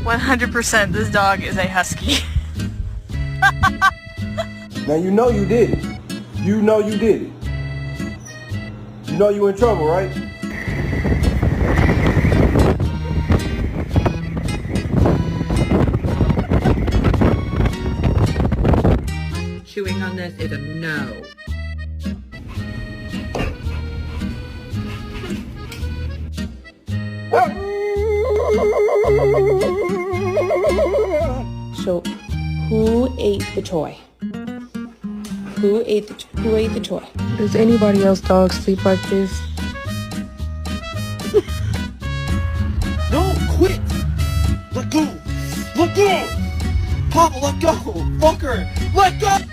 100% this dog is a husky. Now you know you did it. You know you did it. You know you in trouble, right? Chewing on this is a no. So, who ate the toy? Who ate the toy? Does anybody else dog sleep like this? No, quit! Let go! Let go! Papa, let go! Fucker! Let go!